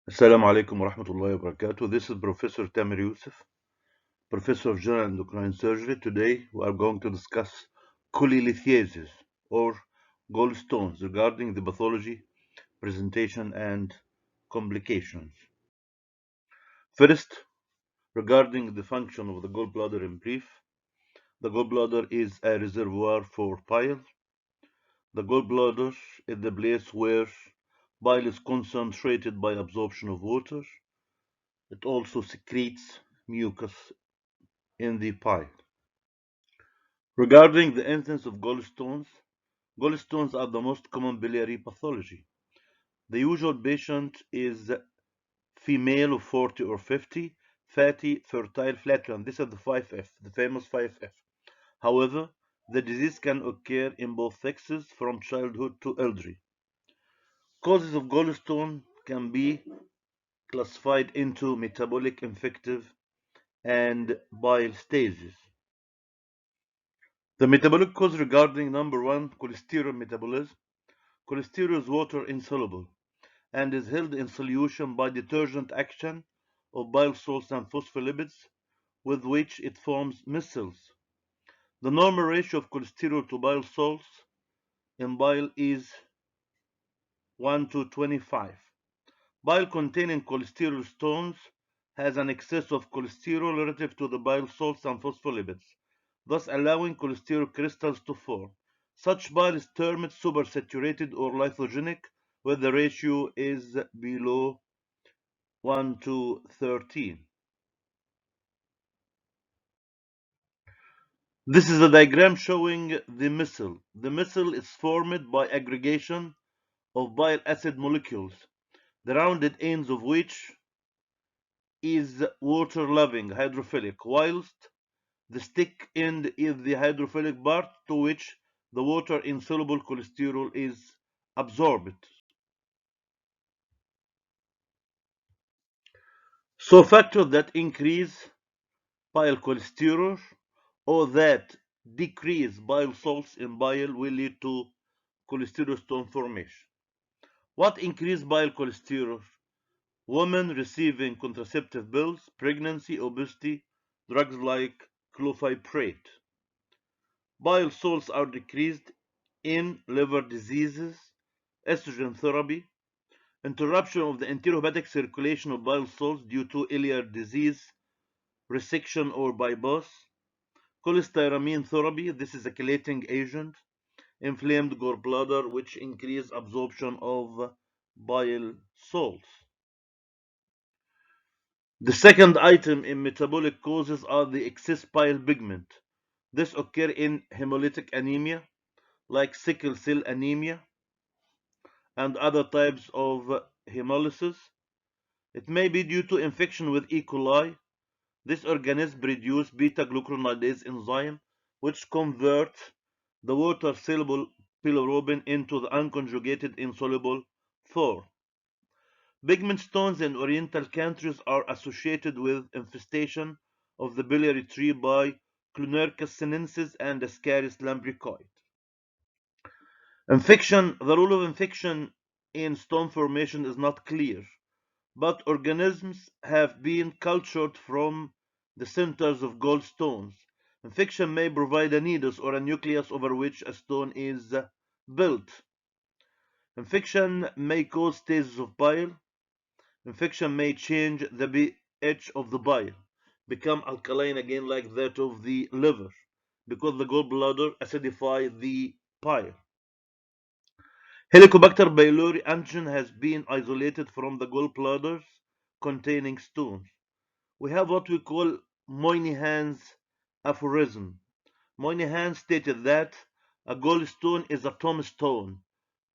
Assalamu alaikum wa rahmatullahi wa barakatuh. This is Professor Tamir Youssef, Professor of General Endocrine Surgery. Today we are going to discuss cholelithiasis or gallstones regarding the pathology, presentation, and complications. First, regarding the function of the gallbladder in brief, the gallbladder is a reservoir for bile. The gallbladder is the place where bile is concentrated by absorption of water. It also secretes mucus in the bile. Regarding the incidence of gallstones, gallstones are the most common biliary pathology. The usual patient is female of 40 or 50, fatty, fertile, flatulent. This is the 5F, the famous 5F. However, the disease can occur in both sexes from childhood to elderly. Causes of gallstone can be classified into metabolic, infective, and bile stages. The metabolic cause regarding number one, cholesterol metabolism. Cholesterol is water insoluble and is held in solution by detergent action of bile salts and phospholipids with which it forms micelles. The normal ratio of cholesterol to bile salts in bile is 1 to 25. Bile containing cholesterol stones has an excess of cholesterol relative to the bile salts and phospholipids, thus allowing cholesterol crystals to form. Such bile is termed supersaturated or lithogenic, where the ratio is below 1 to 13. This is a diagram showing the micelle. The micelle is formed by aggregation of bile acid molecules, the rounded ends of which is water-loving hydrophilic, whilst the stick end is the hydrophilic part to which the water-insoluble cholesterol is absorbed. So factors that increase bile cholesterol or that decrease bile salts in bile will lead to cholesterol stone formation. What increase bile cholesterol? Women receiving contraceptive pills, pregnancy, obesity, drugs like clofipirate. Bile salts are decreased in liver diseases, estrogen therapy, interruption of the enterohepatic circulation of bile salts due to ileal disease, resection or bypass, cholestyramine therapy, this is a chelating agent, inflamed gallbladder, which increase absorption of bile salts. The second item in metabolic causes are the excess bile pigment. This occurs in hemolytic anemia, like sickle cell anemia, and other types of hemolysis. It may be due to infection with E. coli. This organism produces beta-glucuronidase enzyme, which converts the water-soluble bilirubin into the unconjugated insoluble form. Pigment stones in Oriental countries are associated with infestation of the biliary tree by Clonorchus sinensis and Ascaris lambricoid. Infection. The role of infection in stone formation is not clear, but organisms have been cultured from the centers of gallstones. Infection may provide a nidus or a nucleus over which a stone is built. Infection may cause stasis of bile. Infection may change the pH of the bile, become alkaline again like that of the liver, because the gallbladder acidifies the bile. Helicobacter pylori antigen has been isolated from the gallbladders containing stones. We have what we call Moynihan's aphorism. Moynihan stated that a gallstone is a tombstone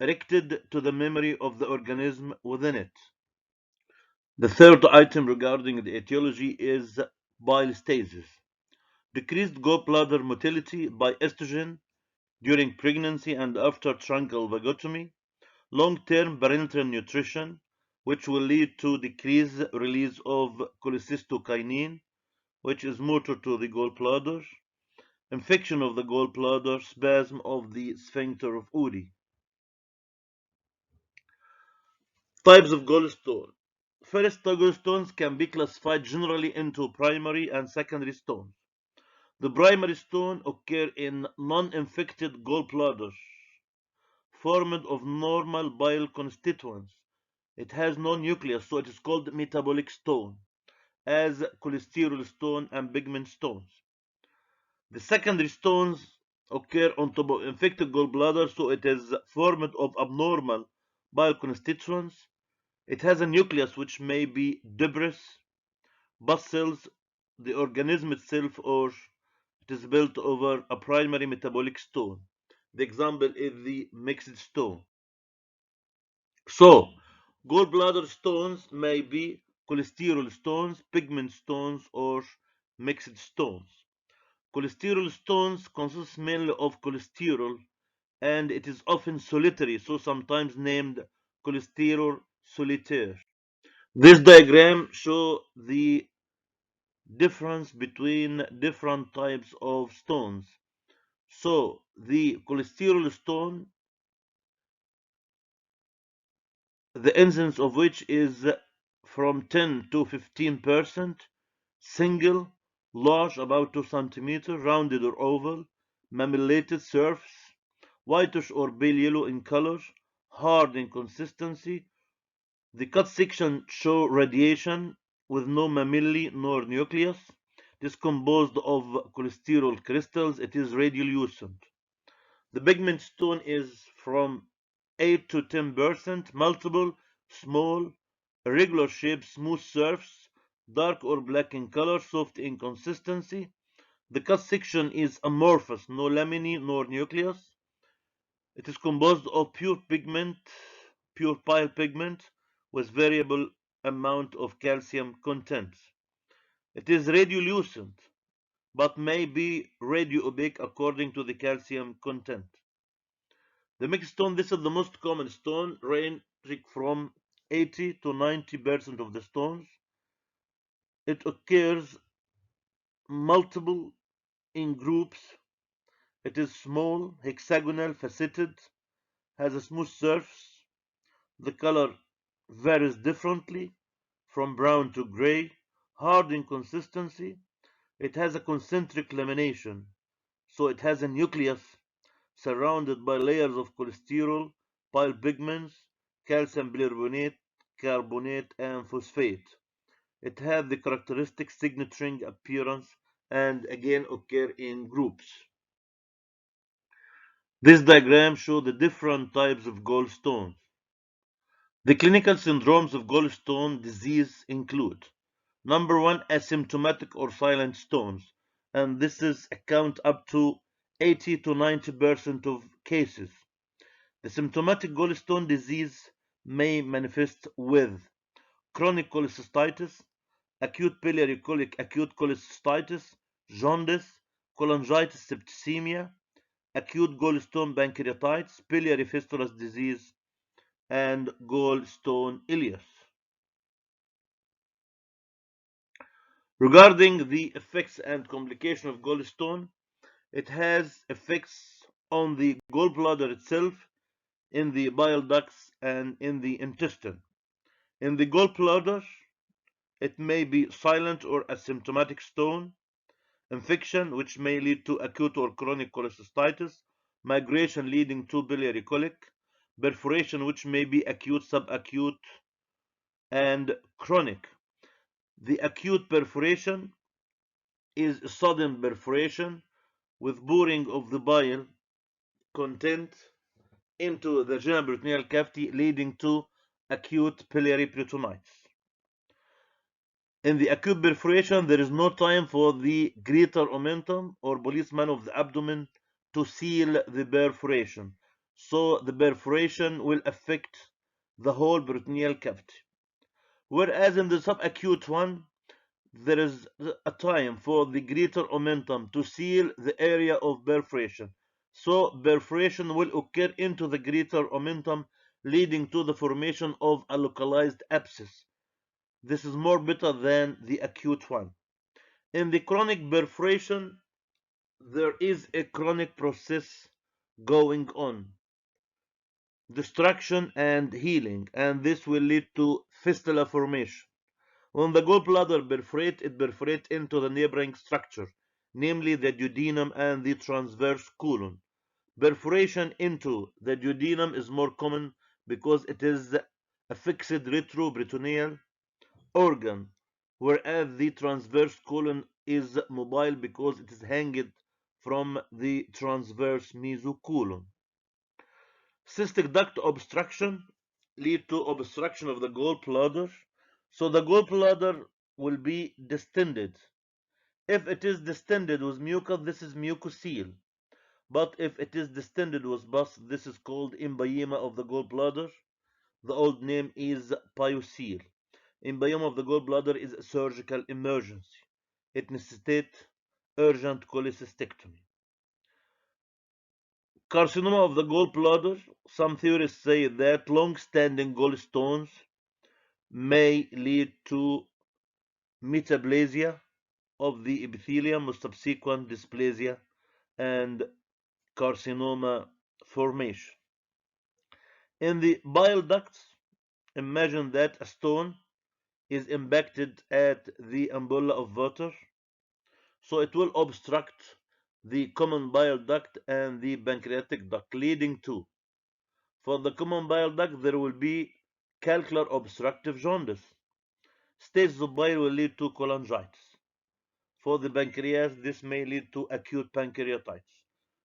erected to the memory of the organism within it. The third item regarding the etiology is bile stasis. Decreased gallbladder motility by estrogen during pregnancy and after truncal vagotomy, long-term parenteral nutrition, which will lead to decreased release of cholecystokinin, which is motor to the gallbladder, infection of the gallbladder, spasm of the sphincter of Uri. Types of gallstone. First, gallstones can be classified generally into primary and secondary stones. The primary stone occur in non-infected gallbladders, formed of normal bile constituents. It has no nucleus, so it is called metabolic stone, as cholesterol stone and pigment stones. The secondary stones occur on top of infected gallbladder, so it is formed of abnormal bile constituents. It has a nucleus which may be debris, bust cells, the organism itself, or it is built over a primary metabolic stone. The example is the mixed stone. So, gallbladder stones may be cholesterol stones, pigment stones, or mixed stones. Cholesterol stones consist mainly of cholesterol and it is often solitary, so sometimes named cholesterol solitaire. This diagram shows the difference between different types of stones. So the cholesterol stone, the incidence of which is from 10 to 15%, single, large, about 2 centimeters, rounded or oval, mammillated surface, whitish or pale yellow in color, hard in consistency. The cut section show radiation with no mammilla nor nucleus. It is composed of cholesterol crystals. It is radiolucent. The pigment stone is from 8 to 10%, multiple, small, irregular shape, smooth surface, dark or black in color, soft in consistency. The cut section is amorphous, no laminae nor nucleus. It is composed of pure pigment, pure pile pigment with variable amount of calcium content. It is radiolucent, but may be radio-opaque according to the calcium content. The mixed stone, this is the most common stone, ranging from 80 to 90% of the stones. It occurs multiple in groups. It is small, hexagonal, faceted, has a smooth surface. The color varies differently from brown to gray, hard in consistency. It has a concentric lamination, so it has a nucleus surrounded by layers of cholesterol, bile pigments, calcium bicarbonate, carbonate, and phosphate. It has the characteristic signaturing appearance and again occur in groups. This diagram shows the different types of gallstones. The clinical syndromes of gallstone disease include: number one, asymptomatic or silent stones, and this is account up to 80 to 90% of cases. The symptomatic gallstone disease may manifest with chronic cholecystitis, acute biliary colic, acute cholecystitis, jaundice, cholangitis, septicemia, acute gallstone pancreatitis, biliary fistulous disease, and gallstone ileus. Regarding the effects and complication of gallstone, it has effects on the gallbladder itself, in the bile ducts, and in the intestine. In the gallbladder, it may be silent or asymptomatic stone, infection which may lead to acute or chronic cholecystitis, migration leading to biliary colic, perforation which may be acute, subacute, and chronic. The acute perforation is sudden perforation with boring of the bile content into the genitourinary cavity leading to acute biliary peritonitis. In the acute perforation, there is no time for the greater omentum or policeman of the abdomen to seal the perforation, so the perforation will affect the whole peritoneal cavity. Whereas in the subacute one, there is a time for the greater omentum to seal the area of perforation. So perforation will occur into the greater omentum, leading to the formation of a localized abscess. This is more better than the acute one. In the chronic perforation, there is a chronic process going on. destruction, and healing, and this will lead to fistula formation. When the gallbladder perforates, it perforates into the neighboring structure, namely the duodenum and the transverse colon. Perforation into the duodenum is more common because it is a fixed retroperitoneal organ, whereas the transverse colon is mobile because it is hanging from the transverse mesocolon. Cystic duct obstruction lead to obstruction of the gallbladder, so the gallbladder will be distended. If it is distended with mucus, this is mucocele. But if it is distended with pus, this is called emphysema of the gallbladder. The old name is pyocele. Emphysema of the gallbladder is a surgical emergency. It necessitates urgent cholecystectomy. Carcinoma of the gallbladder. Some theorists say that long-standing gallstones may lead to metaplasia of the epithelium with subsequent dysplasia and carcinoma formation. In the bile ducts, imagine that a stone is impacted at the ampulla of water, so it will obstruct the common bile duct and the pancreatic duct, leading to, for the common bile duct, there will be calcular obstructive jaundice. Stages of bile will lead to cholangitis. For the pancreas, this may lead to acute pancreatitis.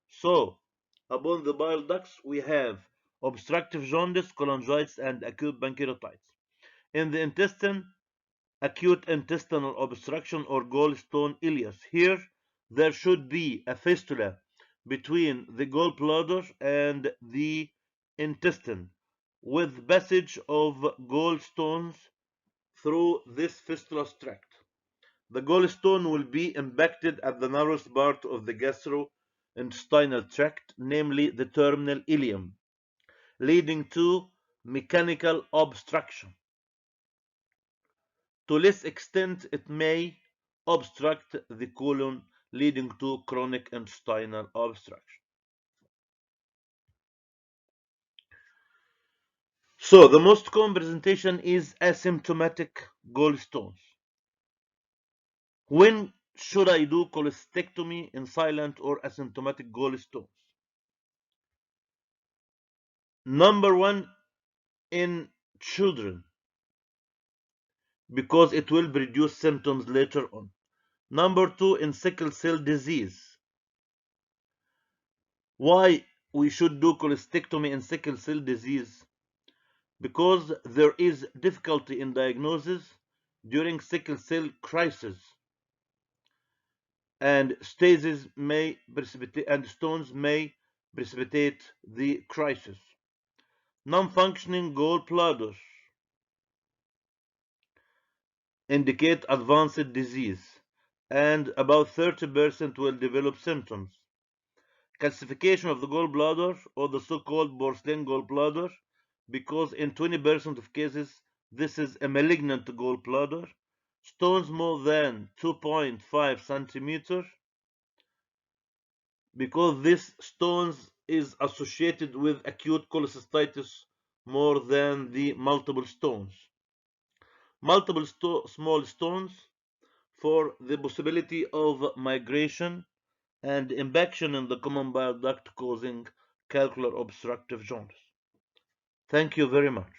So, upon the bile ducts, we have obstructive jaundice, cholangitis, and acute pancreatitis. In the intestine, acute intestinal obstruction or gallstone ileus. Here, there should be a fistula between the gallbladder and the intestine, with passage of gallstones through this fistulous tract. The gallstone will be impacted at the narrowest part of the gastrointestinal tract, namely the terminal ileum, leading to mechanical obstruction. To less extent, it may obstruct the colon, leading to chronic intestinal obstruction. So, the most common presentation is asymptomatic gallstones. When should I do cholecystectomy in silent or asymptomatic gallstones? Number one, in children, because it will produce symptoms later on. Number two, in sickle cell disease. Why we should do cholecystectomy in sickle cell disease? Because there is difficulty in diagnosis during sickle cell crisis, and stasis may precipitate and stones may precipitate the crisis. Non-functioning gallbladder indicate advanced disease, and about 30% will develop symptoms. Calcification of the gallbladder, or the so-called porcelain gallbladder, because in 20% of cases this is a malignant gallbladder. Stones more than 2.5 centimeter, because this stones is associated with acute cholecystitis more than the multiple stones. Multiple small stones for the possibility of migration and impaction in the common bile duct causing calcular obstructive jaundice. Thank you very much.